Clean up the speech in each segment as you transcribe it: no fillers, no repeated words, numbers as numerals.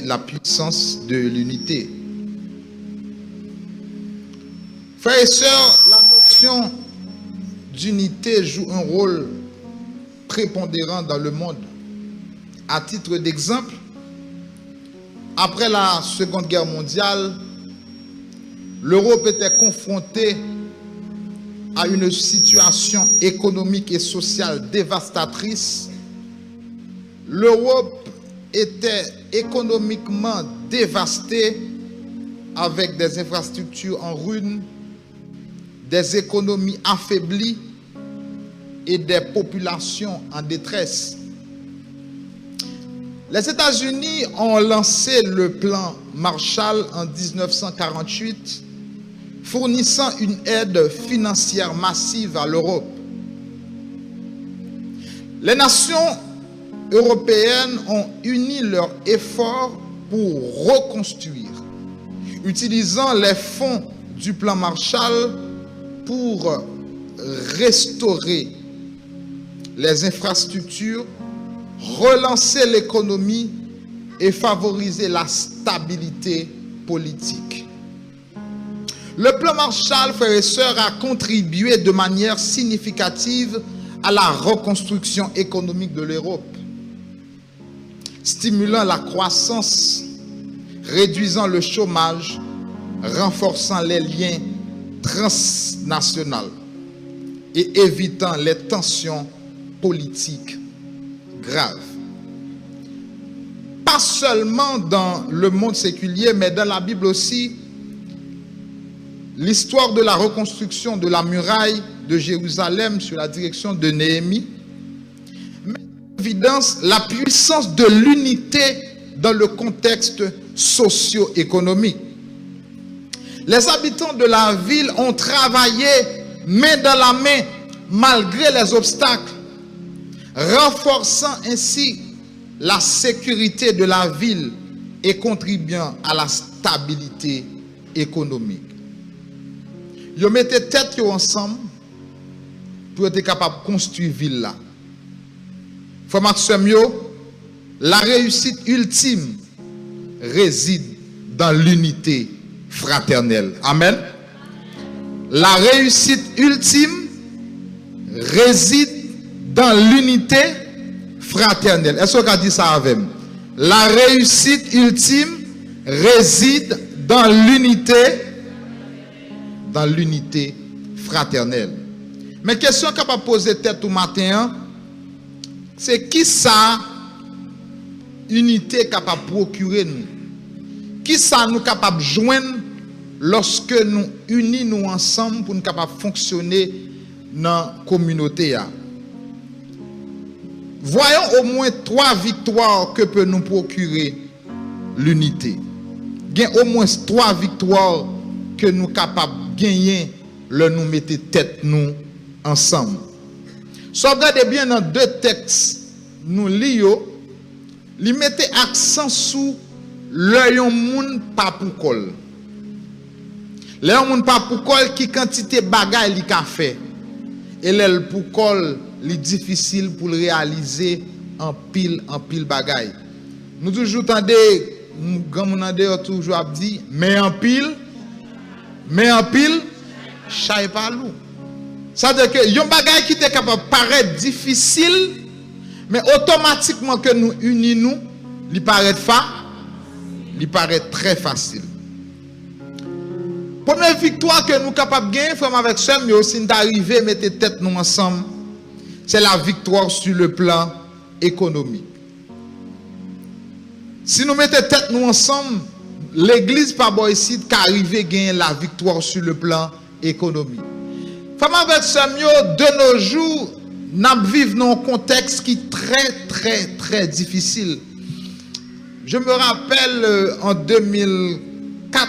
la puissance de l'unité. Frères et sœurs, la notion d'unité joue un rôle prépondérant dans le monde. À titre d'exemple, après la Seconde Guerre mondiale, l'Europe était confrontée à une situation économique et sociale dévastatrice. L'Europe était économiquement dévastée avec des infrastructures en ruine, des économies affaiblies et des populations en détresse. Les États-Unis ont lancé le plan Marshall en 1948, fournissant une aide financière massive à l'Europe. Les nations européennes ont uni leurs efforts pour reconstruire, utilisant les fonds du plan Marshall pour restaurer les infrastructures, relancer l'économie et favoriser la stabilité politique. Le plan Marshall, frères et sœurs, a contribué de manière significative à la reconstruction économique de l'Europe, stimulant la croissance, réduisant le chômage, renforçant les liens transnationaux et évitant les tensions politiques graves. Pas seulement dans le monde séculier, mais dans la Bible aussi, l'histoire de la reconstruction de la muraille de Jérusalem sous la direction de Néhémie met en évidence la puissance de l'unité dans le contexte socio-économique. Les habitants de la ville ont travaillé main dans la main malgré les obstacles, renforçant ainsi la sécurité de la ville et contribuant à la stabilité économique. Ils mettaient tête ensemble pour être capable de construire la ville là. La réussite ultime réside dans l'unité fraternelle. Amen. La réussite ultime réside dans l'unité fraternelle. Est-ce qu'on a dit ça avec moi? La réussite ultime réside dans l'unité fraternelle. Mais question capable de poser tête au matin, c'est qui ça unité capable de procurer nous? Qui ça nous capable de joindre lorsque nous unis nous ensemble pour nous capable de fonctionner dans la communauté? Voyons au moins 3 victoires que peut nous procurer l'unité. Il y a au moins 3 victoires que nous sommes capables de gagner le nous mettre tête nous ensemble. Si vous regardez bien dans 2 textes, nous lisons, ils mettent accent sur l'œil moun pas pour col. L'œil moun pas pour col qui quantité bagaille li ka fait. Et l'œil pour col li difficile pour réaliser en pile bagaille. Nous toujours tendez grand moun toujours dit mais en pile chay pas lou. Ça veut dire que yon bagaille qui était capable de paraître difficile, mais automatiquement que nous unis nous, il paraît très facile. Première victoire que nous sommes capables de gagner, frère avec soeur, mais aussi d'arriver à mettre tête nous ensemble, c'est la victoire sur le plan économique. Si nous mettons tête nous ensemble, l'église pas bon ici qu'arriver à gagner la victoire sur le plan économique. Femme avec Samuel, de nos jours, nous vivons dans un contexte qui est très difficile. Je me rappelle en 2004,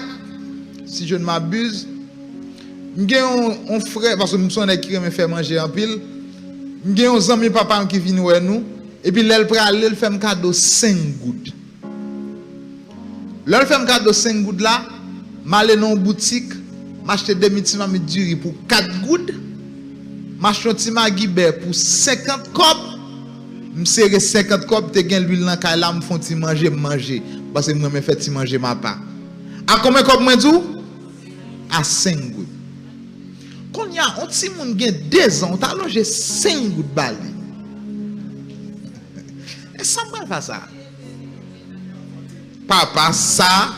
si je ne m'abuse, j'ai un frère, parce que nous sommes qui me fait manger en pile, j'ai un ami papa qui vient voir nous, et puis il fait un cadeau 5 gouttes. Là, il fait un cadeau 5 gouttes là, je suis allé dans une boutique, m'acheter des mitimami duri pour 4 gouttes, m'acheter un petit magibé pour 50 copes, m'serrer 50 copes, te gen l'huile dans kay là, m'font ti manger. parce que moi me fait manger ma part. À combien comme moi dit? À 5 gouttes. Quand il y a un petit monde qui a 2 ans, on t'a allongé 5 gouttes balles. Et ça me fait ça. Papa, ça.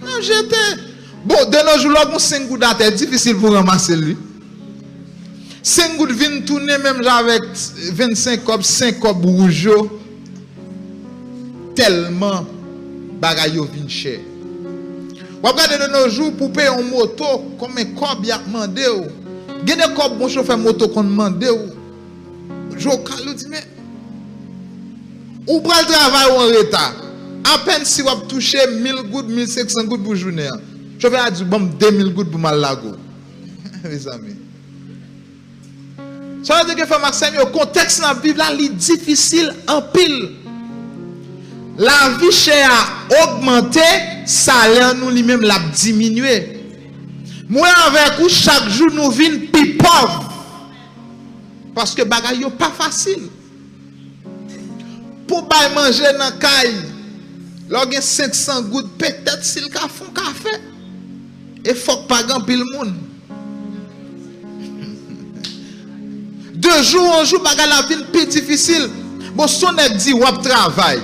Non, j'étais. Bon, de nos jours, là, 5 gouttes c'est difficile pour ramasser lui. 5 gouttes viennent tourner même avec 25 copes, 5 copes rouges. Tellement bagay yo vin cher. Ou regardez de nos jours pour payer un moto, combien de copes y a demandé ou. Gen des copes bon chauffeur moto qu'on demande ou. Jo kalou dit mais ou pral travail ou en retard. À peine si vous touché 1000 gouttes, 1500 gouttes pour journée. Chauffeur a dit bon 2000 gouttes pour mal lago. Mes amis. Ça veut dire que Maxime, le contexte dans la Bible là, est difficile en pile. La vie chère a augmenté, salaire nous lui-même l'a diminué. Moi avec vous chaque jour nous vînes plus pauvres. Parce que bagay yo pas facile. Pour bay manger dans caille, log 500 gouttes peut-être s'il ka font café. Et faut pas grand pile monde. 2 jours en jour bagay la vie plus difficile. Bon son dit ou travail.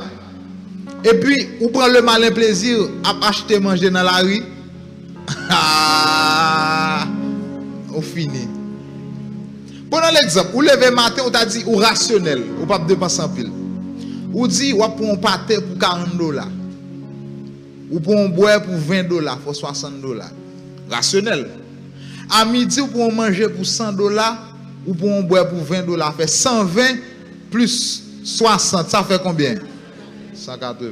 Et puis, ou prend le malin plaisir à acheter manger dans la rue. On finit. Prenons l'exemple. Ou lever matin, on t'a dit ou rationnel. Ou pas dépenser en pile. Ou dit ou pour un pâté pour $40. Ou pour un boire pour $20, pour $60. Rationnel. À midi, ou pour manger pour $100. Ou pour un boire pour $20. Fait 120 plus 60. Ça fait combien? 180.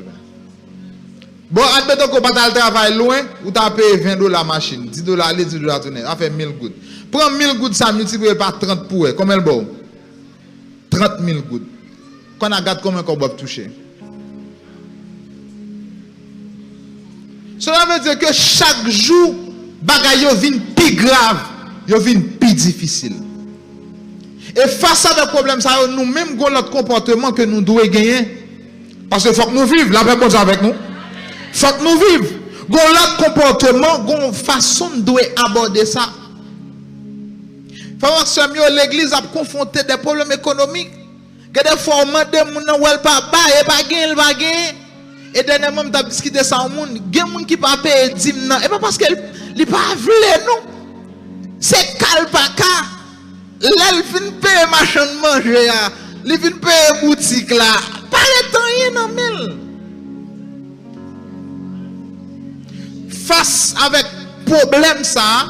Bon, admettons qu'on va le travail loin, ou tu as payé $20 machine, $10 aller, $10 tourner, ça fait 1000 gouttes. Prends 1000 gouttes, ça multiplie par 30 pour eux. Combien le bon? 30 000 gouttes. Quand on regarde combien qu'on va toucher. Cela veut dire que chaque jour, bagaille vient plus grave, vient plus difficile. Et face à des problèmes, ça, nous-mêmes, avons notre comportement que nous devons gagner. Parce qu'il faut que nous vivions, la paix bon avec nous. Il faut que nous vivions. Gon l'autre comportement, gon façon de aborder ça. Frère Samuel, l'église a confronté des problèmes économiques. Que des fois on demande moun ou elle pas et pas gain, et dernièrement on a discuté ça au monde, gen moun qui pas payer dîme nan, et pas parce qu'elle li pas vle non. C'est kalpaka. L'elle vient payer machin de manger là, li vient payer boutique là. Pas le temps rien non mille. Face avec problème ça,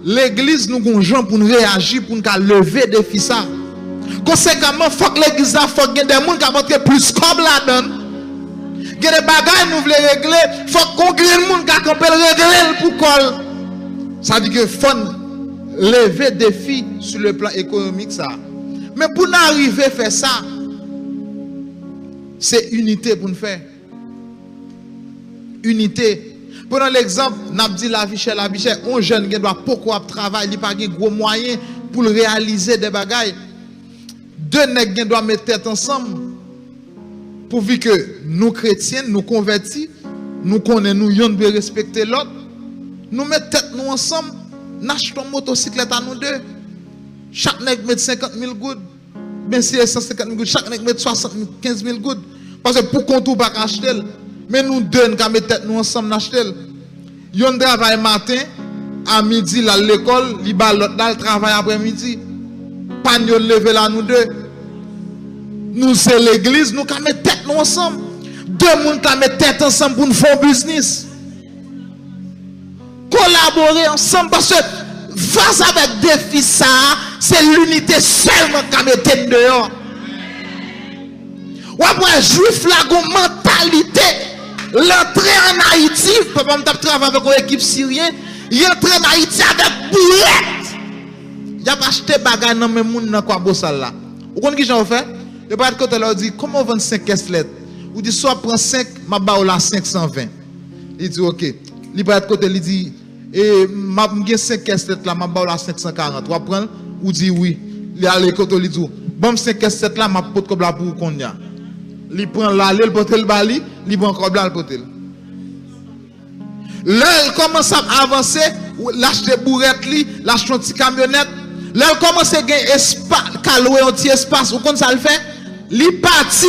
l'église nous gon gens pour nous réagir pour nous lever défi ça. Conséquemment, faut que l'église a faut que des gens qui apportent plus comme là-dedans. Que des bagages nous voulons régler, faut qu'on crée des gens qui peuvent régler pour col. Ça dit que faut lever défi sur le plan économique ça. Mais pour nous arriver à faire ça, c'est unité pour nous faire. Unité. Prenons l'exemple, n'a dit la vie chère, un jeune qui doit pourquoi travailler, il n'a pas de gros moyens pour réaliser des bagages. 2 nègres qui doivent mettre tête ensemble pour que nous chrétiens, nous convertis, nous connaissons, nous devons respecter l'autre. Nous mettons tête nous ensemble, nous achetons une motocyclette à nous deux. Chaque nègre met 50 000 gouttes. Bien si 150 000 gouttes, chaque nègre met 75 000 gouttes. Parce que pour qu'on ne pas acheter. Mais nous deux, nous mettons tête nous ensemble, nous achetons. Yon travail matin, à midi, à l'école, il va l'autre dans le travail après-midi. Pas nous lever là, nous deux. Nous, c'est l'église, nous mettons tête nous ensemble. 2 personnes qui mettent tête ensemble pour nous faire business. Collaborer ensemble parce que face avec défi ça, c'est l'unité seulement qui met tête dehors. Ou après, juif là, une mentalité. L'entrée en Haïti, papa m'a travaillé avec une équipe syrienne, il entre en Haïti avec boulette. Il a acheté bagay dans mes moun dans quoi bossal là. Vous connaissez qui j'en fait? Le bras de côté leur dit comment vendre 5 caisses lettres. Ou dit soit prend 5, m'a ba ou la 520. Il dit OK. Le bras de côté il dit et m'a gen 5 caisses lettres là, m'a ba ou la 540. Ou prendre ou dit oui. Il a le côté il dit bon 5 caisses lettres là, m'a pot comme là pour konya. Il prend là, il porte le bali, il prend comme là le porte. Là, elle commence à avancer, l'acheter bourrette, l'acheter une petite camionnette. Là, elle commence à gagner espace, calouer un petit espace. Ou comme ça le fait? Li parti,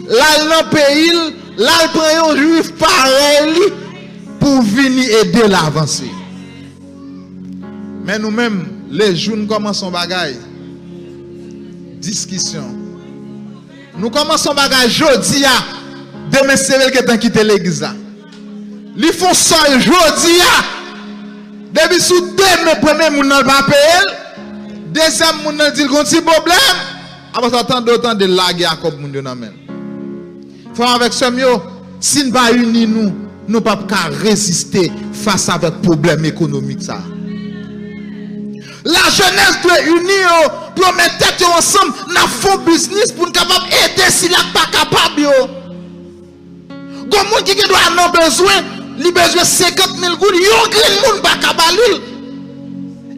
là, dans le pays, là, il prend un juif pareil pour venir aider l'avancer. Mais nous-mêmes, les jeunes commençons bagaille. Discussion. Nous commençons bagaille jeudi à demain c'est elle qui est quitté l'église là. Ils font ça jeudi à depuis sous demain premier moun nan pas payer, deuxième moun nan dit gon petit problème. Après ça tant d'autant de laguer à comme moun nan men. Frère avec ce mieux, si nous pas unis nous pas résister face avec problème économique ça. La jeunesse doit unir pour mettre tête ensemble dans fond business pour nous capable aider si la pas capable yo. Comment qui doit avoir besoin, il besoin 50 000 gouttes, yo grand monde pas capable.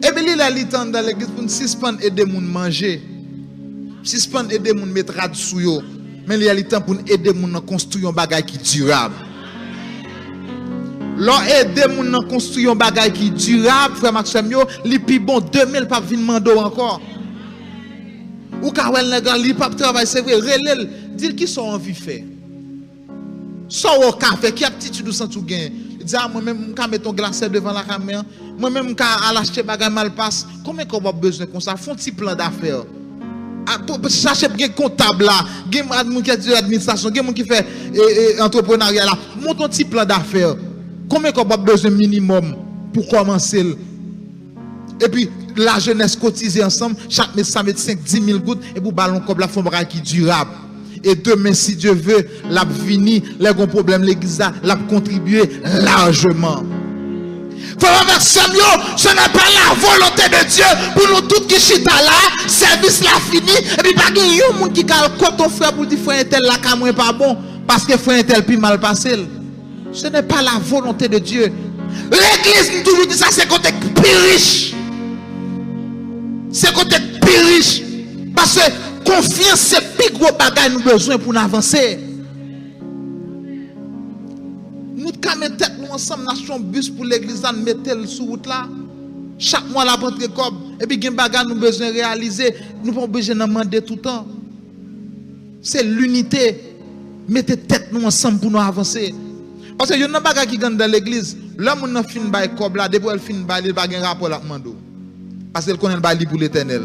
Et bien il a l'étant dans l'église pour suspendre aider moun manger. Suspendre aider moun mettre rad sou yo. Mais il y a l'étant pour aider moun construire un bagage qui durable. L'on aide moun nan construire un bagage qui durable, frère Maxime yo, li pi bon 2000 pas vinn mando encore. Ou ka wel nèg li pas travail c'est vrai, relèl, dit qui sont envie faire. So au café qui aptitude ou sans tout gain. Dit moi même m'ka mettre ton glacé devant la caméra, moi même m'ka acheter bagage mal passe. Combien qu'on a besoin comme ça, font petit plan d'affaires. Chercher bien comptable là, gen moun qui fait administration, gen moun qui fait entrepreneuriat là, monte un petit plan d'affaires. Combien qu'on a besoin minimum pour commencer? Et puis, la jeunesse cotisée ensemble, chaque mes 100 5 10 000 gouttes, et pour ballon comme la forme qui est durable. Et demain, si Dieu veut, la fini, les gros problèmes, l'église, la contribuer largement. Frère avec ce n'est pas la volonté de Dieu pour nous tous qui chita là, service là fini, et puis pas qu'il y a un monde qui a ton frère pour dire frère tel là, quand moi pas bon, parce que frère tel puis mal passé. Ce n'est pas la volonté de Dieu. L'église nous toujours dit ça, c'est côté plus riche. C'est côté plus riche. Parce que confiance, c'est plus gros bagage nous besoin pour nous avancer. Nous mettons tête nous ensemble, nous achetons un bus pour l'église, nous mettons sur route là. Chaque mois la rentrée comme et puis gen bagage nous besoin réaliser, nous pas obligé de demander tout le temps. C'est l'unité. Mettez tête nous ensemble pour nous avancer. Parce que il y a un bagage qui gagne dans l'église, l'homme n'a fin bail cob là, depuis elle fin bail, il pas gain rapport avec mando. Parce qu'elle connaît le bail pour l'Éternel.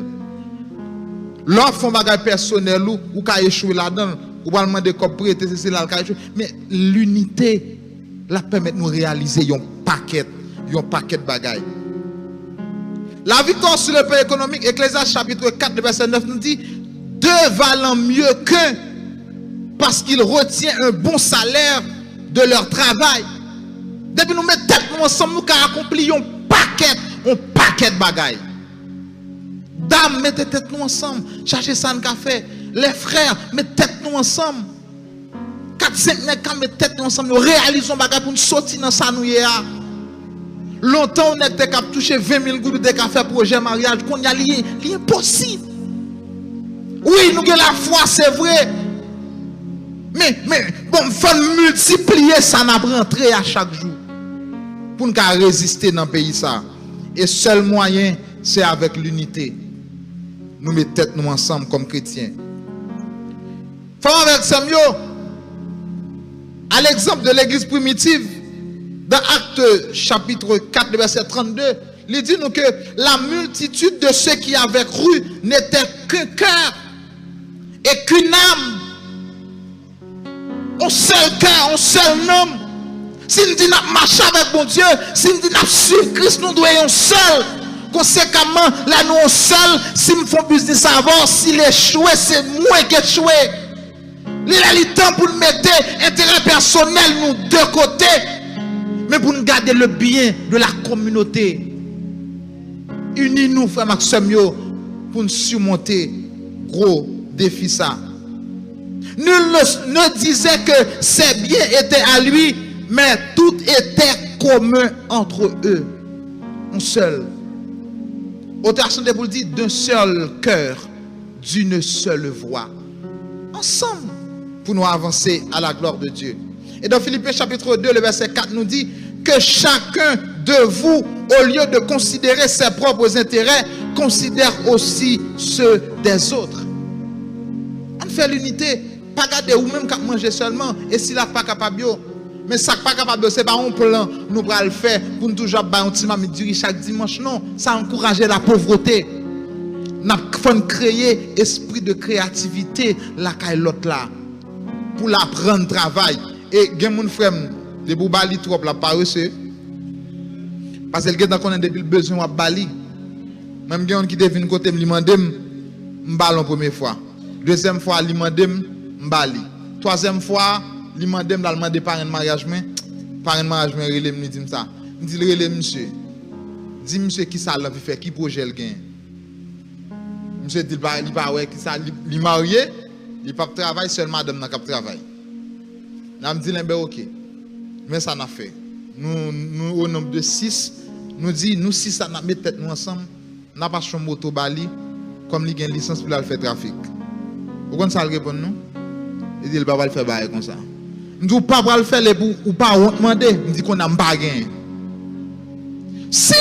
L'homme font bagage personnel ou ka échouer là-dedans, ou va demander cob prêter c'est là ka échouer, mais l'unité la permet de nous réaliser un paquet de bagages. La victoire sur le plan économique, Ecclésiaste chapitre 4 verset 9 nous dit deux valent mieux qu'un parce qu'il retient un bon salaire de leur travail. Depuis nous mettons tête nous ensemble, nous accomplissons un paquet de bagailles. Dames, mettez tête nous ensemble, cherchez ça un café. Les frères, mettez tête nous ensemble. 4-5 nègres mettez tête nous ensemble, nous réalisons bagailles pour nous sortir dans ça nous hier. Longtemps on était capable de toucher 20 000 gouttes de café pour projet mariage, qu'on y a lié, impossible. Oui, nous avons la foi, c'est vrai. Mais bon, il faut multiplier ça, n'a rentrer à chaque jour. Pour nous résister dans le pays ça. Et seul moyen, c'est avec l'unité. Nous mettons tête nous ensemble comme chrétiens. Frère avec Samuel, à l'exemple de l'église primitive, dans Actes chapitre 4, verset 32, il dit nous que la multitude de ceux qui avaient cru n'était qu'un cœur et qu'une âme. Un seul cœur, un seul homme. Si nous disons que nous marchons avec bon Dieu, si nous disons que nous suivons Christ, nous devons être seul. Conséquemment, là nous sommes seuls. Si nous faisons business avant, s'il échoue, c'est moi qui échoue. Il a le temps pour nous mettre intérêt personnel nous deux côtés, mais pour nous garder le bien de la communauté. Unis-nous, frère Maxime, pour nous surmonter gros défi ça. Nul ne disait que ses biens étaient à lui, mais tout était commun entre eux. Un seul. Auteur chanté pour dire d'un seul cœur, d'une seule voix. Ensemble, pour nous avancer à la gloire de Dieu. Et dans Philippiens chapitre 2, le verset 4 nous dit, que chacun de vous, au lieu de considérer ses propres intérêts, considère aussi ceux des autres. On fait l'unité. Pas garder ou même qu'à manger seulement. Et s'il n'a pas capable, mais ça pas capable, c'est pas un plan, nous allons le faire pour nous toujours un petit mamie chaque dimanche. Non, ça encourage la pauvreté. Nous avons créé esprit de créativité là l'autre là pour la prendre travail. Et il y a mon frère de Boubali trop la paresse parce que quelqu'un connaît depuis le besoin de Bali. Même quelqu'un qui devine côté me demander m'ballon première fois. Deuxième fois il demandé m'bali. Troisième fois il demandé m'dal demander parrain de mariage mais parrain de mariage mais relé me dit ça. Me dit relé monsieur. Dis monsieur qui ça l'envie faire qui projet le gain. Monsieur dit il pas ouais qui ça il marié, il pas travailler seul madame n'a cap travail. Là me dit ben OK. Mais ça n'a fait. Nous au nombre de 6, nous dit nous 6 ça n'a mettre tête nous ensemble, n'a pas chambre moto Bali comme il a une licence pour faire trafic. Vous comprenez ça répond nous? Il dit il va pas le faire bail comme ça. Nous dit pas le faire les ou pas demander, nous dit qu'on a pas gagné. Si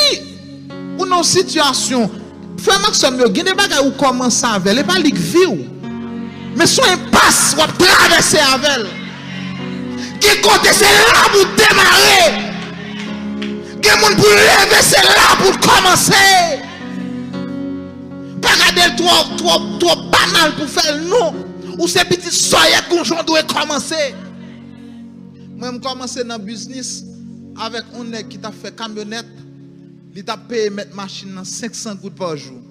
ou une situation frère Maxime yo gen des bagages ou commencer avec, et pas lik vie mais son impasse ou traverser avec. Qui côté c'est là pour démarrer. Qui monde pour lever c'est là pour commencer. Pas garder trop banal pour faire non. Ou ces petites soyettes qu'on doit commencer. Moi je commencer dans business avec un nèg qui t'a fait camionnette, il t'a payé mettre machine dans 500 gouttes par jour.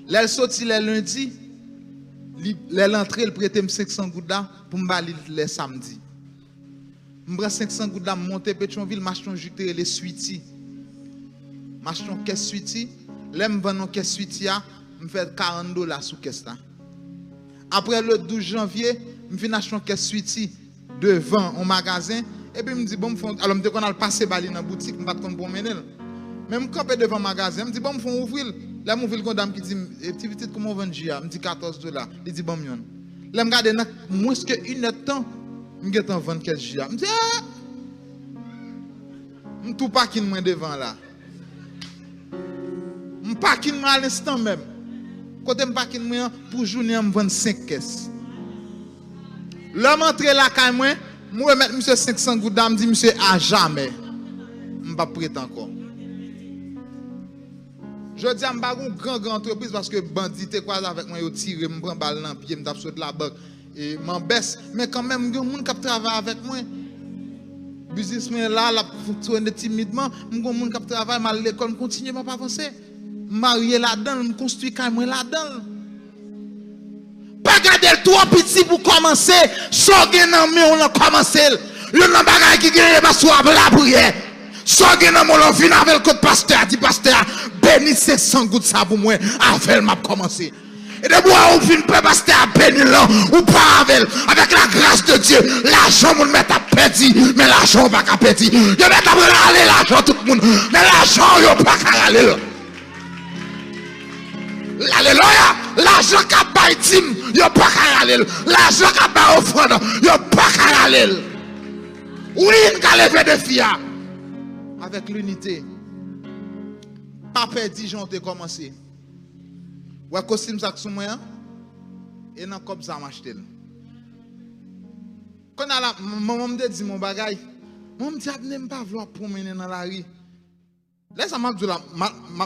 L'elle sorti le lundi, l'entrée il prêtait 500 gouttes là pour me bali les samedi. Je prends 500 gouttes là monter Pétionville, m'acheter juter les suitis. M'acheter caisse suitis, l'aime vendre caisse suitis me fait $40 sous caisse là. Après le 12 janvier, je viens acheter caisse suitis devant un magasin et puis me dit bon alors me dit qu'on a passé bali dans boutique, me pas qu'on pour mener. Même camper devant le magasin, me dit bon font ouvrir. Là mon ville madame qui dit petit comment on vend GA, me dit $14. Il dit bon mion. Là me garder moins que une heure de temps. Je vais vendre quelques jours. Je dis, je ne suis pas devant là. Je ne suis pas à l'instant même. Quand je ne suis pas pour journée, je vends 5 caisses. L'homme entre là, je remettre monsieur 500 gouttes d'âme, je dis, monsieur, à jamais. Je ne suis pas prêt encore. Je dis, je suis pas une grande entreprise parce que les bandits sont avec moi, ils tirent, je prends balle dans le pied, je tape sur la banque. Et m'en baisse mais quand même il y a des gens qui travaillent avec moi businessman là la fonctionne timidement il y a des gens qui travaillent mal l'école continue pas avancer marié là-dedans me construit quand même là-dedans pas garder trop petit pour commencer so gen nan mais on a commencé le nan bagay qui gagne pas soit la prière so gen nan on vient avec le code pasteur dit pasteur béni 500 gouttes ça pour moi avec m'a commencé. Et de bois ou fin peut pasteur à bénir là ou pas avec la grâce de Dieu l'argent on met à petit mais l'argent pas à petit je met à aller l'argent tout le monde mais l'argent yo pas à aller alléluia l'argent qu'a pas dîme yo pas à aller l'argent qu'a pas offrande yo pas à aller oui qu'a lever de fia avec l'unité pas perdu j'ont commencé. Ouais, costume ça sous moi et dans comme ça m'acheter. Quand la maman me dit mon bagage, maman me dit n'aime pas vouloir promener dans la rue. Là ça m'a dit là,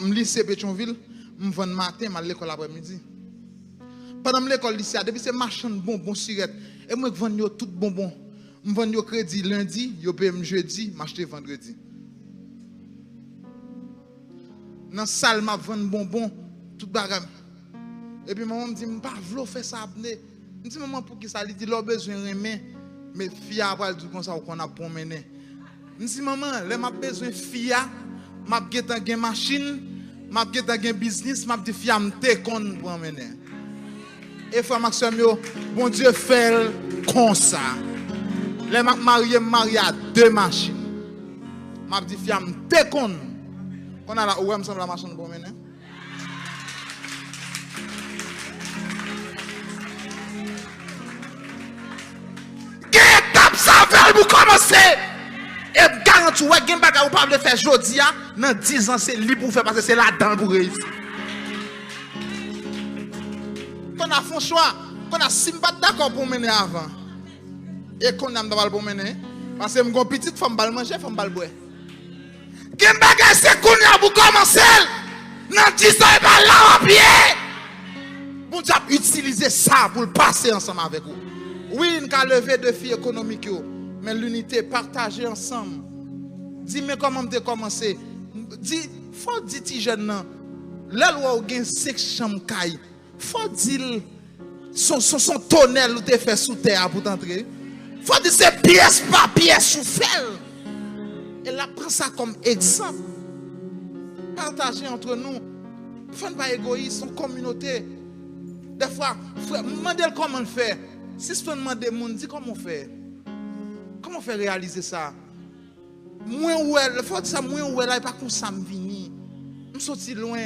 me lycée Pétionville, me vendre matin, à l'école après-midi. Pendant l'école lycée, depuis c'est marchand bonbon cigarette et moi je vends tout bonbon. Me vendre crédit lundi, yo paye jeudi, m'acheter vendredi. Dans salle m'a vendre bonbon tout bagage. Et puis maman me dit, je ne veux pas faire ça. Je dis, maman, pour qui ça? Il dit, l'on a besoin de remettre, mais fia après tout comme ça, qu'on a pour mener. Je dis, maman, là, m'a besoin de fia, m'a besoin de machine, m'a besoin de business, m'a besoin de fia, m'a kon pour mener. Et frère Maxime, bon Dieu fait comme ça. Là, m'a marié à 2 machines. M'a dit, fia, m'a kon. On a là, où est-ce que la machine pour mener? Ça fait pour commencer. Et tu vois, gen bagay ou pas de faire jodi a, dans 10 ans c'est libre pour faire parce que c'est là-dedans pour réussir. Qu'on a fait un choix, qu'on a si pas d'accord pour mener avant. Et qu'on a pas pour mener parce que mon petite femme bal manger, femme bal boire. Gen bagay c'est qu'on a pour commencer. Dans 10 ans et pas là en pied. Bon Dieu utiliser ça pour le passer ensemble avec vous. Oui, nous avons levé défis économiques, mais l'unité partagée ensemble. Dis-moi comment tu as commencé. Dis, faut dire aux jeunes, là où on a 5 chambres, faut dire son tonnel où tu fait sous terre pour t'entrer. Faut dire c'est pièce par pièce sous fer. Et là, prends ça comme exemple. Partager entre nous. Faut pas égoïste, son communauté. Des fois, demandez comment le faire. Si je demande des gens, dis comment on fait. Comment on fait réaliser ça? Moi où elle, faut dire ça, moi où elle, pas comme ça me vini. Je suis sorti loin.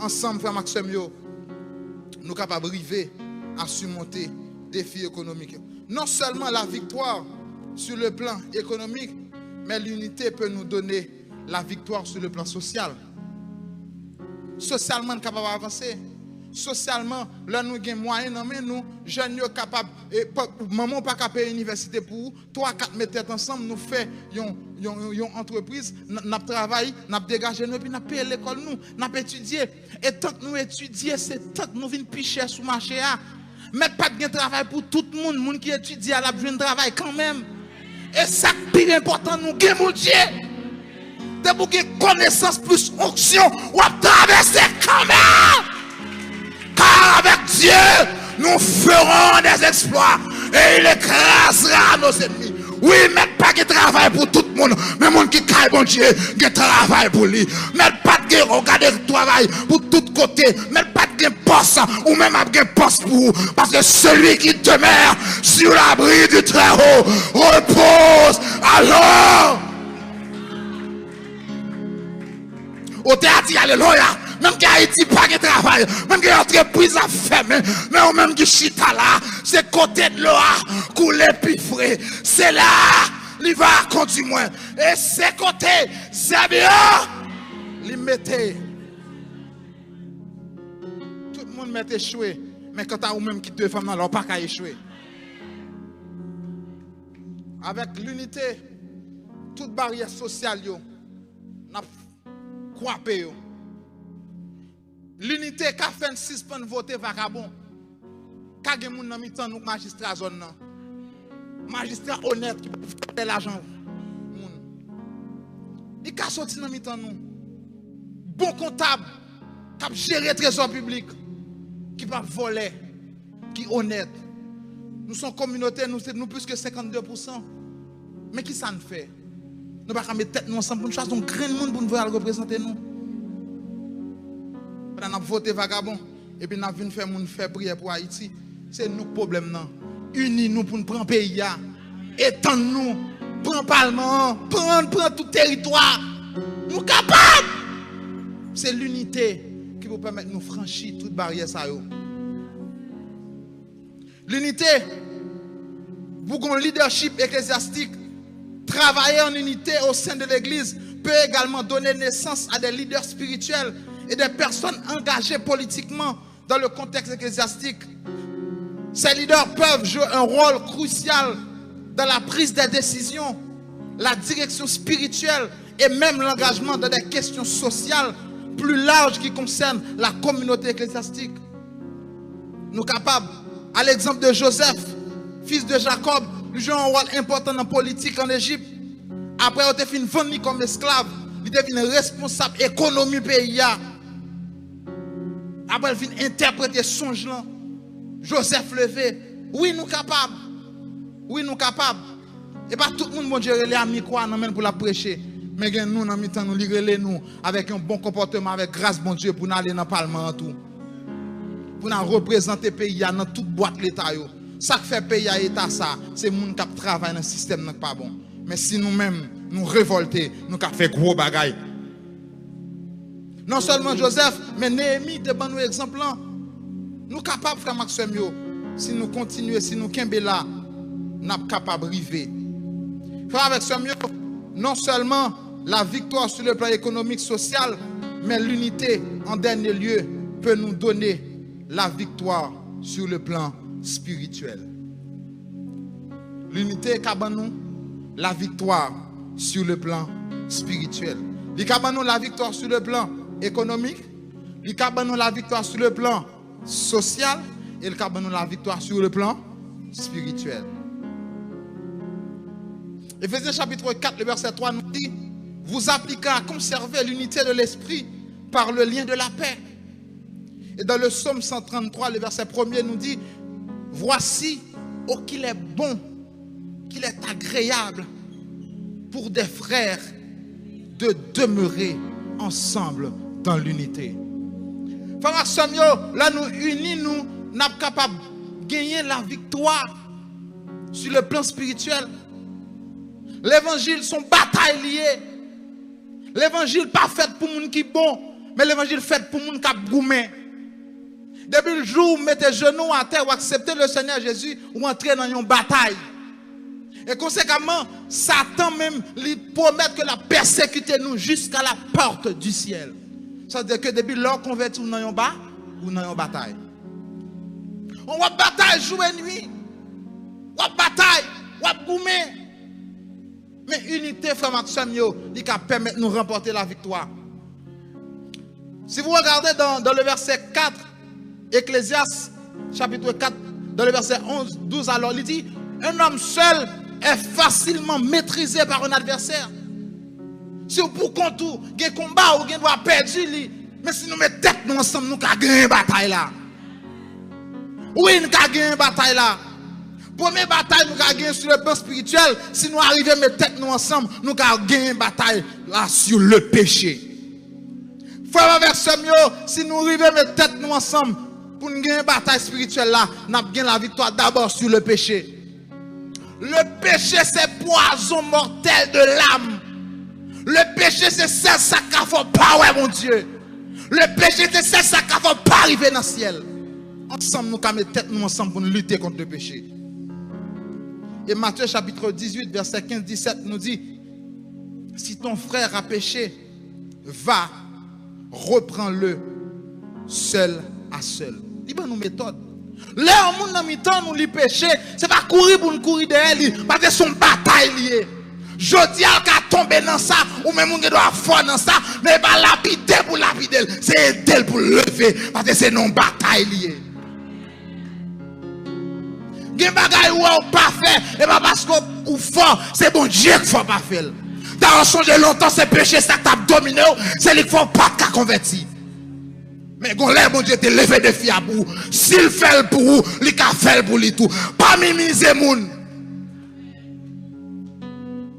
Ensemble, frère Maxime, nous sommes capables d'arriver à surmonter des défis économiques. Non seulement la victoire sur le plan économique, mais l'unité peut nous donner la victoire sur le plan social. Socialement, nous sommes capables d'avancer. Socialement, là nous avons moyen, mais nous, jeunes, sommes capables, maman pas capable payer l'université pour 3-4 mettre tête ensemble, nous faisons une entreprise, nous travaillons, nous dégageons, et puis nous payons l'école, nous étudions. Et tant que nous étudions, c'est tant que nous venons picher sur le marché. Mais pas de travail pour tout le monde, les gens qui étudient, ils ont besoin de travail quand même. Et ça, c'est plus important, nous avons Dieu. De pour que connaissance plus onction, ou à traverser quand même. Car avec Dieu, nous ferons des exploits et il écrasera nos ennemis. Oui, mais pas de travail pour tout le monde, mais monde qui caille bon Dieu, qui travail pour lui. Mais pas de regarder le travail pour tous côtés, mais pas de poste ou même de poste pour vous. Parce que celui qui demeure sur l'abri du Très-Haut repose alors. Au théâtre, alléluia. Même qui Haïti pas de travail, même qui entreprise a fermé, mais au même qui chita là, c'est côté de l'eau, couler puis frais. C'est là, il va conduire moins. Et c'est côté, c'est bien, il mettait. Tout le monde met échoué, mais quand tu as ou même qui deux femmes, alors pas qu'à échouer. Avec l'unité, toute barrière sociale, n'a coupé yo. L'unité qu'a fait 6 points de voter vagabond. Qu'a gen moun nan mitan nou magistrat zone nan. Magistrat honnête qui fait l'argent. Il qu'a sorti nan mitan nou. Bon comptable qui a géré trésor public qui va voler, qui honnête. Nous sommes communauté, nous plus que 52%. Mais qui ça nous fait? Nous ne pouvons pas mettre tête nous ensemble pour nous choisir un grand monde pour nous représenter nous. Nous avons voté vagabond et puis nous avons fait prière pour Haïti. C'est nous le problème. Unis-nous pour nous prendre le pays. Étendre-nous. Prendre le Parlement. Prendre tout territoire. Nous sommes capables. C'est l'unité qui vous permet de nous franchir toute barrière. L'unité, pour un leadership ecclésiastique, travailler en unité au sein de l'Église peut également donner naissance à des leaders spirituels et des personnes engagées politiquement dans le contexte ecclésiastique. Ces leaders peuvent jouer un rôle crucial dans la prise des décisions, la direction spirituelle et même l'engagement dans des questions sociales plus larges qui concernent la communauté ecclésiastique. Nous sommes capables, à l'exemple de Joseph, fils de Jacob, jouer un rôle important dans la politique en Égypte. Après, il a été vendu comme esclave, il devient responsable économie pays. Après, il vient interpréter son là. Joseph levé. Oui, nous capables. Oui, nous capables. Et pas tout le monde, bon Dieu, les amis quoi, nous pour la prêcher. Mais nous, dans le nous lirer nous avec un bon comportement, avec grâce, bon Dieu, pour nous aller dans le Parlement tout. Pour nous représenter le pays dans toute boîte l'État. Ça qui fait pays à l'État, c'est les gens qui travaillent dans le système pas bon. Mais si nous-mêmes, nous révolter, nous avons fait gros bagaille. Non seulement Joseph, mais Néhémie, de bon exemple. Nous sommes capables, frère Maxime, si nous continuons, si nous sommes là, nous sommes capables de river. Frère avec ce mieux, non seulement la victoire sur le plan économique, social, mais l'unité en dernier lieu peut nous donner la victoire sur le plan spirituel. L'unité nous la victoire sur le plan spirituel. Nous la victoire sur le plan économique, nous la victoire sur le plan social et nous la victoire sur le plan spirituel. Éphésiens chapitre 4, le verset 3 nous dit: vous appliquez à conserver l'unité de l'esprit par le lien de la paix. Et dans le psaume 133, le verset 1er nous dit: voici, oh qu'il est bon, qu'il est agréable pour des frères de demeurer ensemble dans l'unité. Frère Samuel, là nous unis, nous sommes capables de gagner la victoire sur le plan spirituel. L'évangile, son bataille liée. L'évangile pas fait pour les gens qui sont bons, mais l'évangile fait pour les gens qui sont gourmets. Depuis le jour où vous mettez genoux à terre ou acceptez le Seigneur Jésus, ou entrez dans une bataille. Et conséquemment, Satan même lui promet que la persécuter nous jusqu'à la porte du ciel. Ça veut dire que depuis lors converti ou dans une bataille. On va bataille jour et nuit. On va bataille, on va gourmet. Mais unité, frère Maxime, il va permettre de nous remporter la victoire. Si vous regardez dans le verset 4, Ecclésiaste, chapitre 4, dans le verset 11, 12, alors il dit: un homme seul est facilement maîtrisé par un adversaire. Si pour contour, il y a un combat ou il doit perdre, mais si nous mettons tête nous ensemble, nous allons gagner une bataille là. Oui, nous allons gagner une bataille là. Première bataille, nous allons gagner sur le plan spirituel. Si nous arrivons à mettre tête nous ensemble, nous allons gagner une bataille là sur le péché. Frère avec ce mieux, si nous arrivons à mettre tête nous ensemble pour nous gagner une bataille spirituelle là, nous allons gagner la victoire d'abord sur le péché. Le péché, c'est poison mortel de l'âme. Le péché, c'est ça qu'il ne faut pas, ouais, mon Dieu. Le péché, c'est ça qu'il ne faut pas arriver dans le ciel. Ensemble, nous allons mettre tête nous ensemble pour nous lutter contre le péché. Et Matthieu chapitre 18, verset 15-17 nous dit: si ton frère a péché, va, reprends-le seul à seul. Il y a une méthode. Là, on a mis temps, nous lui péché, c'est pas courir pour nous courir derrière lui, parce que son bataille liée. Je dis à qu'à tomber dans ça, ou même on doit faire dans ça, mais pas lapider pour lapider, c'est aider pour lever, parce que c'est non bataille liée. Gen bagay ou pas fait, et pas parce qu'on fort, c'est bon Dieu qu'il faut pas faire. Dans changer longtemps, c'est péché, ça t'a dominé, c'est lui qu'il faut pas qu'à convertir. Mais quand l'air, bon Dieu, te levé de filles à bout. S'il fait pour vous, il a fait pour lui tout. Pas mimiser moun.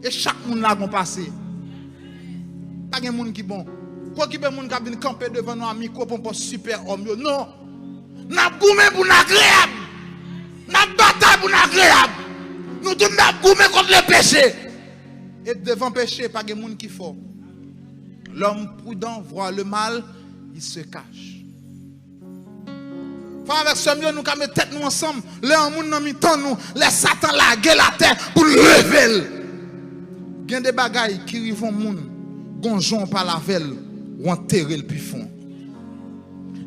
Et chaque monde là va passer. Pas de monde qui bon. Quoi qui peut monde qui vient camper devant nous un micro pour un super homme. Non. N'a goumé pour l'agréable. N'a bataille pour l'agréable. Nous tous n'a goumé contre le péché. Et devant le péché, pas de monde qui faut. L'homme prudent voit le mal, il se cache. Frère avec ce mieux, nous allons mettre tête nous ensemble. Là, on a mis temps nous, les Satan laguer la terre pour lever. Il y a des bagailles qui arrivent au monde, gonjon par la velle, ou enterrer le plus fond.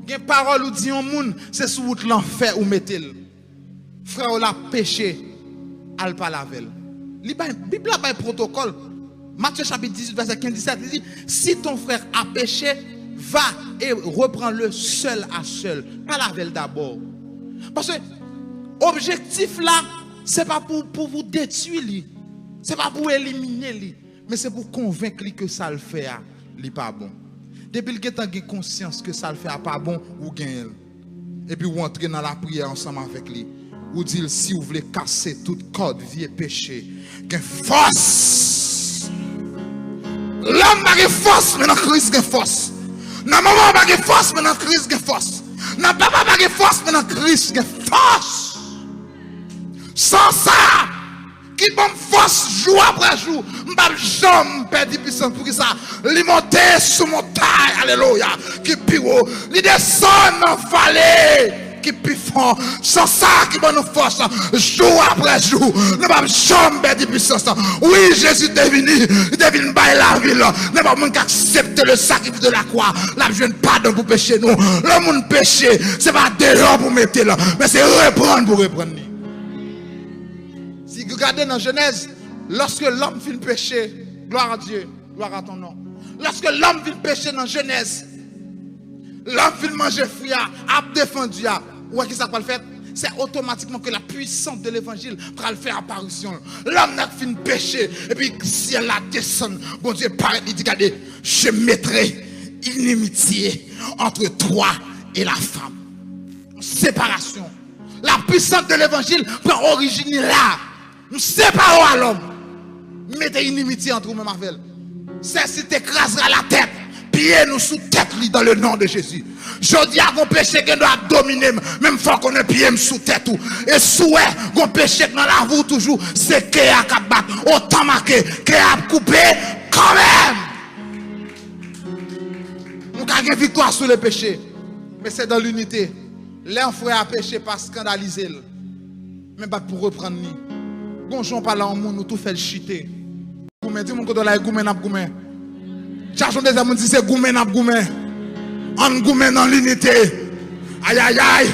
Il y a des paroles où dit au monde, c'est sous route l'enfer ou mettez-le. Frère, on a péché, al pas la velle. La Bible a un protocole. Matthieu chapitre 18, verset 15-17, il dit: si ton frère a péché, va et reprends-le seul à seul. Pas la veille d'abord. Parce que l'objectif là, ce n'est pas pour vous détruire. Ce n'est pas pour éliminer. Mais c'est pour convaincre que ça le fait. Il n'est pas bon. Depuis que vous avez conscience que ça le fait pas bon, vous gagnez. Et puis vous entrez dans la prière ensemble avec lui. Vous dites: si vous voulez casser toute corde, vieux péché, gagne force. L'homme a force, mais dans Christ a force. Nan maman pas de force, mais dans Christ a force. Nan papa pas de force, mais dans Christ a force. Sans ça, qui bon force jour après jour, m'pas jamais perdre puissance pour que ça, li monter sur montagne, alléluia, qui piro, li descend dans vallée, qui plus fort. Sans ça qui va nous force, jour après jour. Nous ne pouvons jamais perdre puissance. Oui, Jésus est venu, il est venu by la ville. Nous ne pouvons pas accepter le sacrifice de la croix. La jeune pardon pour pécher nous. Le monde péché, ce n'est pas dehors pour mettre là, mais c'est reprendre pour reprendre. Si vous regardez dans Genèse, lorsque l'homme finit pécher, gloire à Dieu, gloire à ton nom. Lorsque l'homme finit pécher dans Genèse, l'homme finit manger fruit, a défendu. Où est-ce que ça va le faire? C'est automatiquement que la puissance de l'évangile va le faire apparition. L'homme n'a fini pécher. Et puis, si elle la descend, bon Dieu paraît, il dit, regardez, je mettrai inimitié entre toi et la femme. Séparation. La puissance de l'évangile prend origine là. Nous séparons à l'homme. Mettez inimitié entre nous, Marvel. C'est si t'écrasera la tête. Pieds nous sous tête dans le nom de Jésus. Je dis à mon péché qui doit dominer, même fois qu'on est pied sous tête. Et souhait, mon péché dans la voûte toujours, c'est qu'il y a qu'à battre. Autant marqué, qu'il y a coupé, quand même. Nous avons une victoire sur le péché. Mais c'est dans l'unité. L'un frère a péché pas scandaliser. Mais pas pour reprendre. Gonjon par là en monde, nous tout fait le chiter. Goumen, dis-moi que là, goumen n'a goumen. Chachon des amis dit c'est goumen n'a goumen. En goumen dans l'unité. Aïe aïe aïe.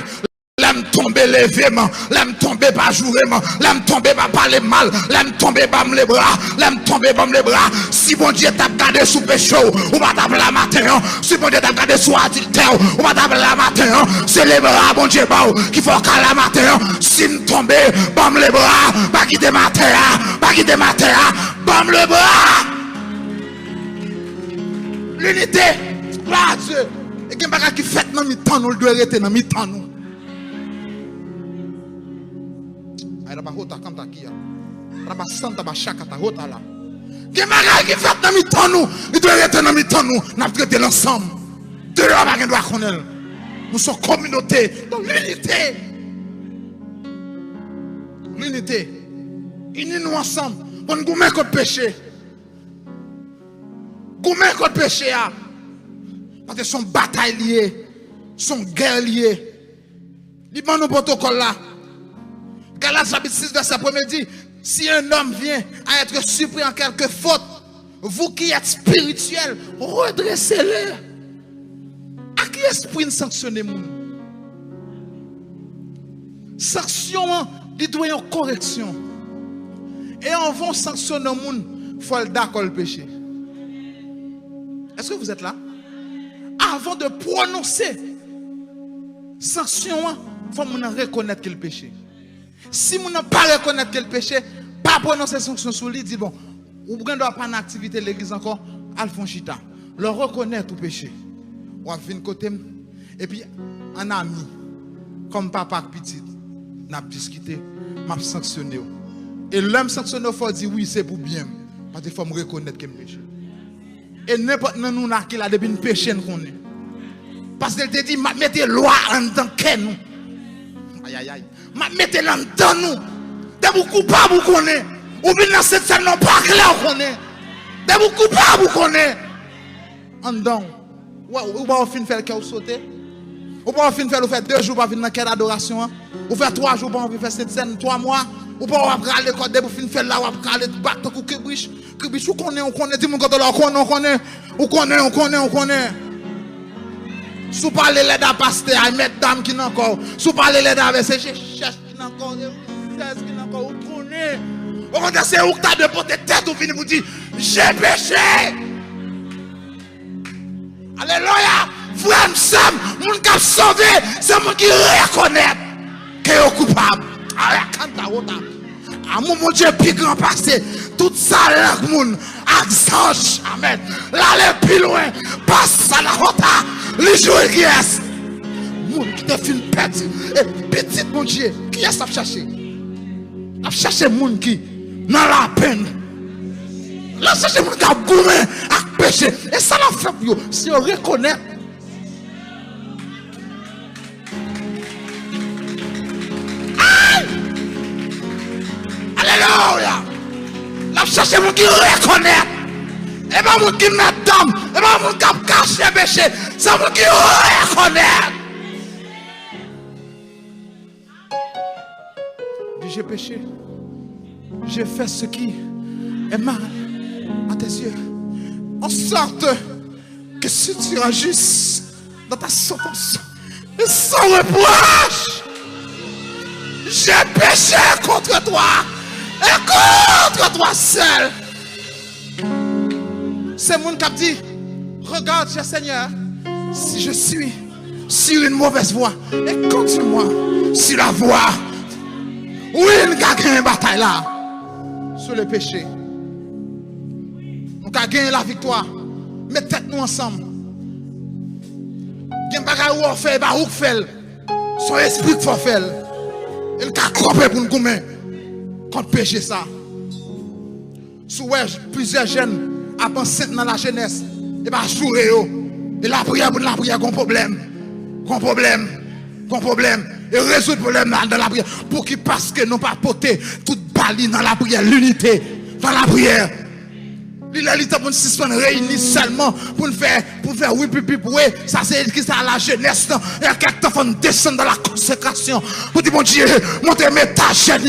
L'aime tomber levément, l'aime tomber pas jouement, l'aime tomber pas parler mal, l'aime tomber pas me les bras, l'aime tomber pas me les bras. Si bon Dieu t'a gardé sous péché, ou pas t'appeler la matin, si bon Dieu t'a gardé sous adultère, ou pas t'appeler la matin, c'est les bras, bon Dieu, qui faut qu'à la matin, si nous tomber, bam les bras, pas quitter matin, pas quitter matin, bam les bras. L'unité, gloire à Dieu. Et qu'il y a des qui fait dans mi-temps, nous devons arrêter dans mi-temps, nous. Il y a des qui fait dans mi-temps, nous. Nous devons arrêter dans mi-temps, nous. Nous devons traiter l'ensemble. Dehors, nous devons connaître. Nous sommes communauté, dans l'unité. L'unité. Unis-nous ensemble. Pour nous gommer contre le péché. Gommer contre le péché. Parce que son bataille liée, son guerre liée. Il y a un protocole là. Galates chapitre 6, verset 1 dit, si un homme vient à être surpris en quelque faute, vous qui êtes spirituels, redressez-le. À qui esprit sanctionner mon? Sanction, il doit y avoir une correction. Et en vont sanctionner mon, il faut le d'accord le péché. Est-ce que vous êtes là? Avant de prononcer sanction, il faut reconnaître que le péché. Si vous n'avez pas reconnaître que le péché, pas prononcer sanction sur lui, dit bon, ou ne doit pas en activité l'église encore, Alphonse Chita, le reconnaître tout péché. Ou à fin côté, et puis un ami, comme papa petit, n'a discuté, m'a sanctionné. Et l'homme sanctionné, il faut dire oui, c'est pour bien. Parce qu'il faut me reconnaître que le péché. Et n'importe nous nous qui a depuis une péché qu'on est. Parce qu'elle te dit, mettez loi en dedans que nous. Aïe aïe aïe. Mettez-la en dedans nous. De vous coupables vous connaissez. Ou bien dans cette scène non pas clair qu'on est. De vous coupables vous connaissez. En dedans. Ou pas au fin faire le cœur sauter. Ou pas au fin faire 2 jours pour venir dans quelle adoration. Ou faire 3 jours pour faire cette scène 3 mois. Ou pas après aller quand de vous fin faire là ou après aller battre coup Kribiche. Kribiche, on connaît, dis-moi quand on connaît. Sous parler les d'un pasteur, il met dame qui n'a encore. Sous parler les d'un verset, cherche qui n'a encore. Cherche qui n'a encore. On connaît. On connaît, c'est où que tu as de porter tête ou fini pour dire, j'ai péché. Alléluia. Frère, Sam, mon cap sauvé, c'est moi qui reconnaît qu'il est coupable. Ah, mon Dieu, plus grand passé, tout ça, là, mon accent, amen. Là, les plus loin, passe à la rota, les jours qui est. Mon qui te fait une petite, et petite, mon Dieu, qui est-ce à chercher? À chercher mon qui, dans la peine. Là, chercher mon qui a gourmé, à péché. Et ça l'a fait, si on reconnaît. Alléluia. La chercher mon qui reconnaît. Et pas mon qui met d'âme. Et pas mon qui cache les péchés. C'est mon qui reconnaît. j'ai péché. J'ai fait ce qui est mal à tes yeux. En sorte que si tu seras juste dans ta sentence et sans reproche, j'ai péché contre toi et contre toi seul. C'est mon qui dit, regarde, cher Seigneur, si je suis sur une mauvaise voie, et continue-moi sur la voie où il y a une bataille là, sur le péché. Nous avons gagné la victoire. Mettez-nous ensemble. Il y a des bagages où on fait, où fait. Son esprit qu'il faut faire. Il a croppé pour nous commettre contre le péché ça. Sous plusieurs jeunes avancent dans la jeunesse. Et bien jouer. Et la prière pour la prière, qu'on problème. Qu'on problème. Qu'on problème. Et résoudre le problème dans la prière. Pour qu'il parce que nous pas porter toute balie dans la prière. L'unité dans la prière. Il est pour nous suspendre réunis seulement pour faire oui, ça c'est qui ça la jeunesse. Et à quelques temps, descendre dans la consécration. Pour dire, mon Dieu, montrez-moi ta chaîne,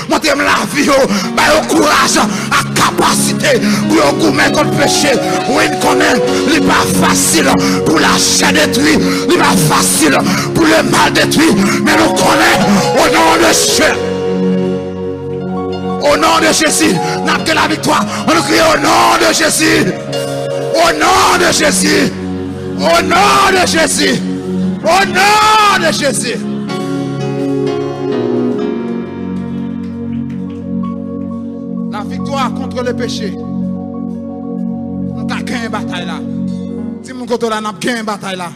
montrez-moi la vie, au courage, à capacité pour commettre le péché. Oui, il connaît, il n'est pas facile pour la chaîne détruite, il n'est pas facile pour le mal détruit, mais nous connaissons au nom de Dieu. Au nom de Jésus, nous avons la victoire. On nous crie au nom de Jésus. Au nom de Jésus. Au nom de Jésus. Au nom de Jésus. La victoire contre le péché. Nous avons gagné une bataille là. Si nous avons gagné une bataille là.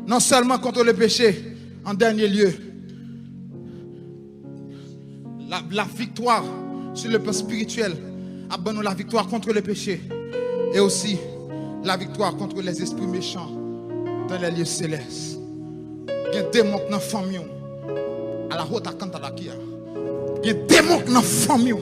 Non seulement contre le péché, en dernier lieu. La victoire sur le plan spirituel, abonne la victoire contre le péché et aussi la victoire contre les esprits méchants dans les lieux célestes. Il y a des démons dans la famille à la haute à Kantalakia. Il y a des démons dans la famille.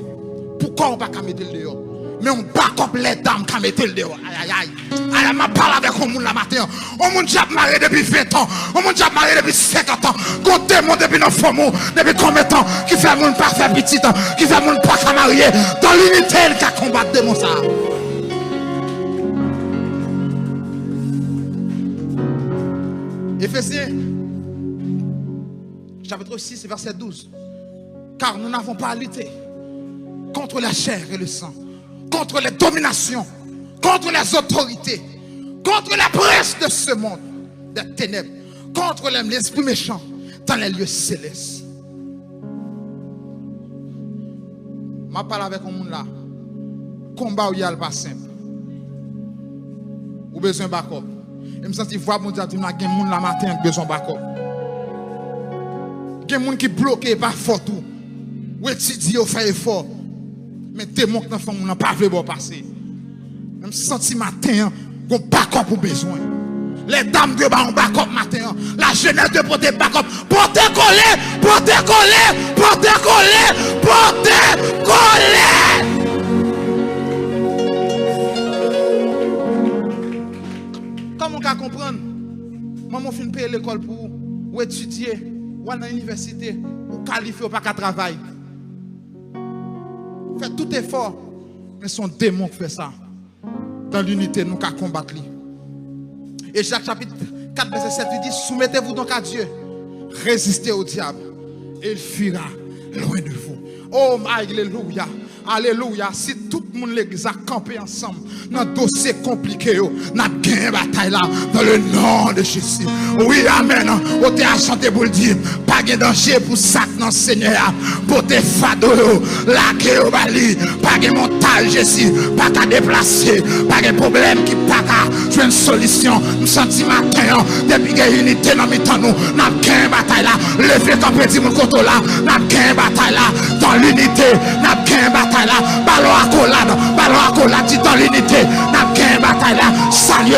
Pourquoi on ne peut pas mettre le dehors? Mais on bat comme les dames qui mettent le dehors. Aïe aïe aïe. Aïe, je parle avec un monde la matin. On m'a déjà marié depuis 20 ans. On m'a déjà marié depuis 50 ans. Qu'on démon depuis nos familles. Depuis combien de temps? Qui fait mon pas faire petit temps? Qui fait mon pas marier? Dans l'unité, il a combattu des démons ça. Éphésiens, chapitre 6, verset 12. Car nous n'avons pas à lutter contre la chair et le sang, contre les dominations, contre les autorités, contre la presse de ce monde, des ténèbres, contre l'esprit méchant dans les lieux célestes. Je parle avec un monde là. Combat où il y a le pas simple. Ou besoin de backup. Et je me sens voir mon Dieu, il y a des gens là matin qui besoin de backup. Il y a des gens qui bloquent pas fort tout. Ou étudier ou faire effort. Mais des gens qui n'ont pas voulu passer. Je me sens matin, qu'on backup pour besoin. Les dames de bas ont backup matin. La jeunesse de porter backup. Porter coller, porter coller, porter coller, porter coller. Comment on peut comprendre? Maman fin payer l'école pour ou étudier, ou aller à l'université, ou qualifier ou pas qu'à travailler. Fait tout effort, mais son démon qui fait ça. Dans l'unité, nous qu'à combattre. Et Jacques chapitre 4, verset 7, il dit, soumettez-vous donc à Dieu, résistez au diable, et il fuira loin de vous. Oh, alléluia. Alléluia. Si tout le monde l'église a campé ensemble dans un dossier compliqué, nous avons gagné une bataille là dans le nom de Jésus. Oui, amen. On t'a chanté pour le dire. Pas de danger pour ça dans le Seigneur. Pour tes fados, la guerre au Bali. Pas de montage Jésus. Pas de déplacer. Pas de problème qui pas de jouer une solution. Nous sentons matin. Depuis qu'il y a une unité dans nous, nous avons gagné une bataille là. Levez ton petit mon côté là. Nous avons gagné une bataille là. Dans l'unité, nous avons gagné une bataille là. Ballon à collade, dit dans l'unité. N'a qu'un bataille là. Salut,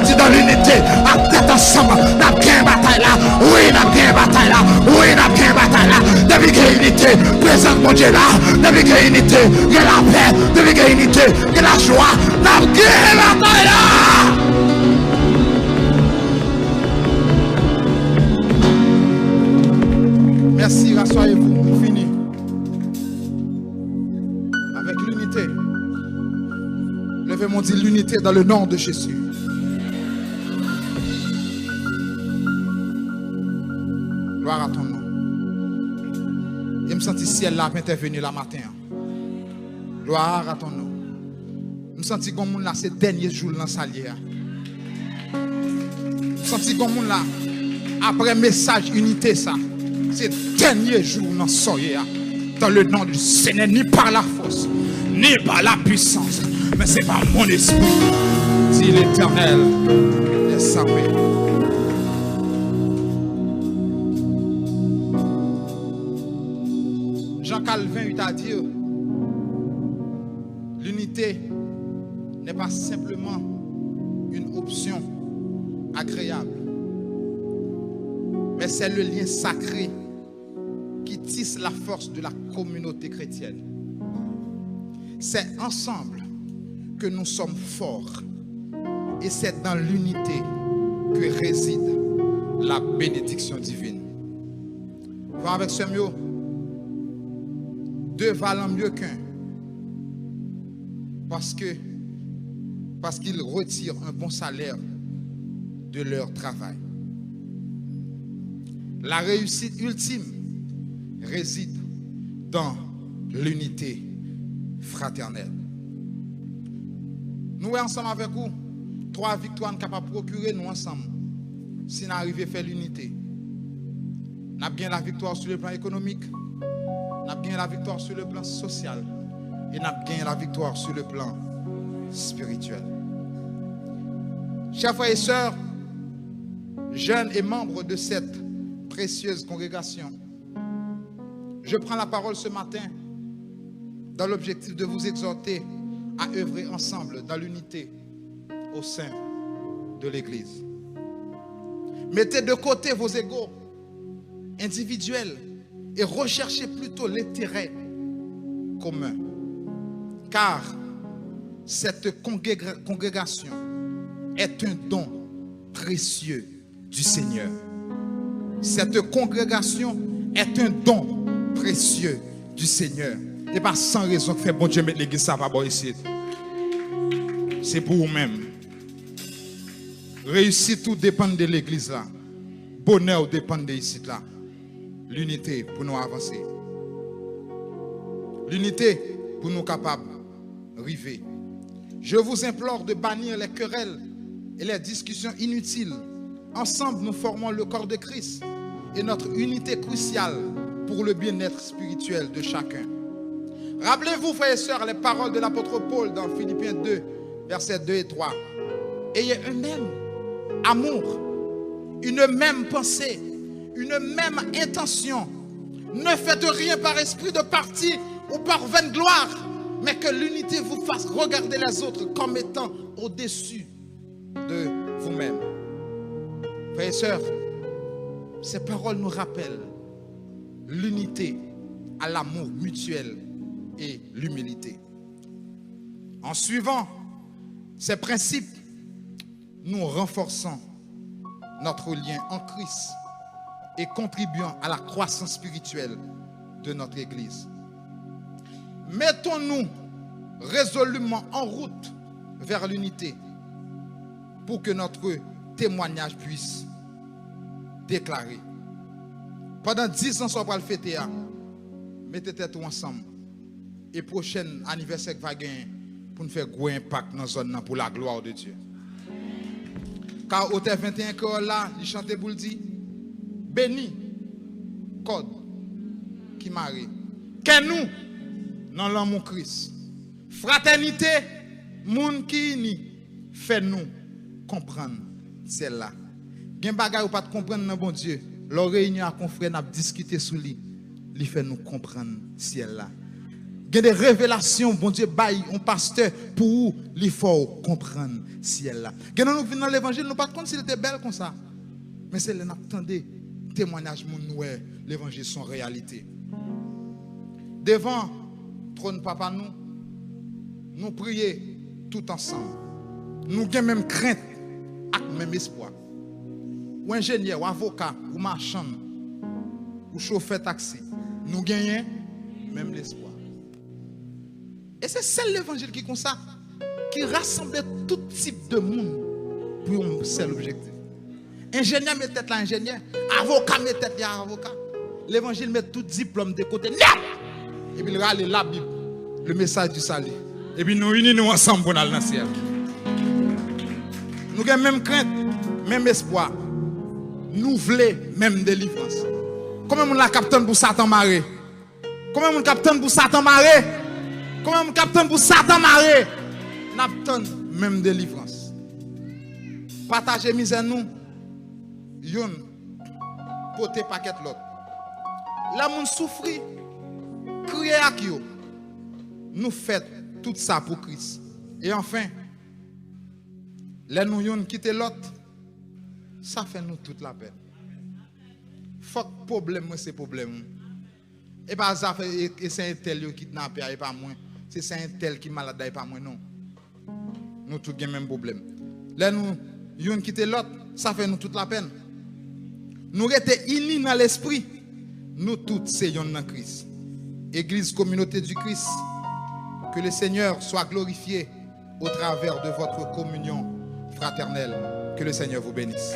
dit dans l'unité. À tête ensemble, n'a qu'un bataille là. Oui, n'a qu'un bataille là. Oui, n'a qu'un bataille là. Depuis qu'il y a unité, présente mon Dieu là. Depuis qu'il y a unité, il y a la paix. Depuis qu'il y a unité, il y a la joie. N'a qu'un bataille là. Merci, rassoyez-vous. Fini. Avec l'unité. Levez-moi dit l'unité dans le nom de Jésus. Gloire à ton nom. Je me sens ciel là pour intervenir la matin. Gloire à ton nom. Je me sens que mon là c'est dernier jour dans salière. Je me sens que mon là après message unité ça. C'est dernier jour dans soyez dans le nom du Seigneur, ni par la force, ni par la puissance, mais c'est par mon esprit, dit l'Éternel des armées. Jean Calvin eut à dire, l'unité n'est pas simplement une option agréable, mais c'est le lien sacré qui tisse la force de la communauté chrétienne. C'est ensemble que nous sommes forts et c'est dans l'unité que réside la bénédiction divine. Voir avec ce mot, deux valent mieux qu'un parce qu'ils retirent un bon salaire de leur travail. La réussite ultime réside dans l'unité fraternelle. Nous sommes ensemble avec vous. 3 victoires capables de procurer nous ensemble. Si nous arrivons à faire l'unité. Nous avons bien la victoire sur le plan économique. Nous avons bien la victoire sur le plan social. Et nous avons bien la victoire sur le plan spirituel. Chers frères et sœurs, jeunes et membres de cette précieuse congrégation, je prends la parole ce matin dans l'objectif de vous exhorter à œuvrer ensemble dans l'unité au sein de l'Église. Mettez de côté vos égos individuels et recherchez plutôt l'intérêt commun. Car cette congrégation est un don précieux du Seigneur. Cette congrégation est un don précieux du Seigneur. Et pas sans raison que fait bon Dieu mettre l'église ça va bon ici. C'est pour vous-même. Réussite tout dépend de l'église là. Bonheur dépend de ici là. L'unité pour nous avancer. L'unité pour nous capables d'arriver. Je vous implore de bannir les querelles et les discussions inutiles. Ensemble, nous formons le corps de Christ et notre unité cruciale pour le bien-être spirituel de chacun. Rappelez-vous, frères et sœurs, les paroles de l'apôtre Paul dans Philippiens 2, versets 2 et 3. Ayez un même amour, une même pensée, une même intention. Ne faites rien par esprit de parti ou par vaine gloire, mais que l'unité vous fasse regarder les autres comme étant au-dessus de vous-même. Frères et sœurs, ces paroles nous rappellent l'unité à l'amour mutuel et l'humilité. En suivant ces principes, nous renforçons notre lien en Christ et contribuons à la croissance spirituelle de notre Église. Mettons-nous résolument en route vers l'unité pour que notre témoignage puisse déclarer. Pendant 10 ans, on va le fêter. Mettez tête ensemble. Et prochain anniversaire va gagner pour nous faire gros impact dans la zone pour la gloire de Dieu. Car au 21 que là, il chantait pour le dire, béni, code, qui marie. Que nous, dans l'amour Christ. Fraternité, moun qui ni, fait nous comprendre celle-là. Gen bagay ou pas comprendre dans bon Dieu. Leur réunion à confrère n'a discuté sous lui. Il fait nous comprendre celle-là. Il y a des révélations, bon Dieu, bail, un pasteur, pour il faut comprendre ciel-là. Quand nous venons dans l'évangile, nous ne pas compte s'il était belle comme ça. Mais c'est là nous attendons témoignage, nous, l'évangile, son réalité. Devant trône papa, nous prions tout ensemble. Nous avons même crainte et même espoir. Ou ingénieur, ou avocat, ou marchand, ou chauffeur taxi, nous gagnons même l'espoir. Et c'est celle l'évangile qui comme ça, qui rassemble tout type de monde pour un seul objectif. Ingénieur met tête là ingénieur, avocat met tête là avocat. L'évangile met tout diplôme de côté. Et puis il râle la Bible, le message du salut. Et puis nous unissons ensemble pour aller dans le ciel. Nous avons même crainte, même espoir. Nous voulons même délivrance. Comment on la capitaine pour Satan maré? Comment on capitaine pour Satan maré? Comment on capitaine pour Satan maré? N'attend même délivrance. Partager misère nous. Yon pote paquet l'autre. La moun souffri, crier à qui? Nous faisons tout ça pour Christ. Et enfin, les nous yon quitter l'autre, ça fait nous toute la peine. Faut que problème c'est problème. Et pas ça fait c'est un tel qui kidnappé et pas moi. C'est un tel qui malade et pas moi non. Nous tous avons le même problème. Les nous yon quitter l'autre, ça fait nous toute la peine. Nous étions unis dans l'esprit. Nous tous soyons dans Christ. Église, communauté du Christ. Que le Seigneur soit glorifié au travers de votre communion fraternelle. Que le Seigneur vous bénisse.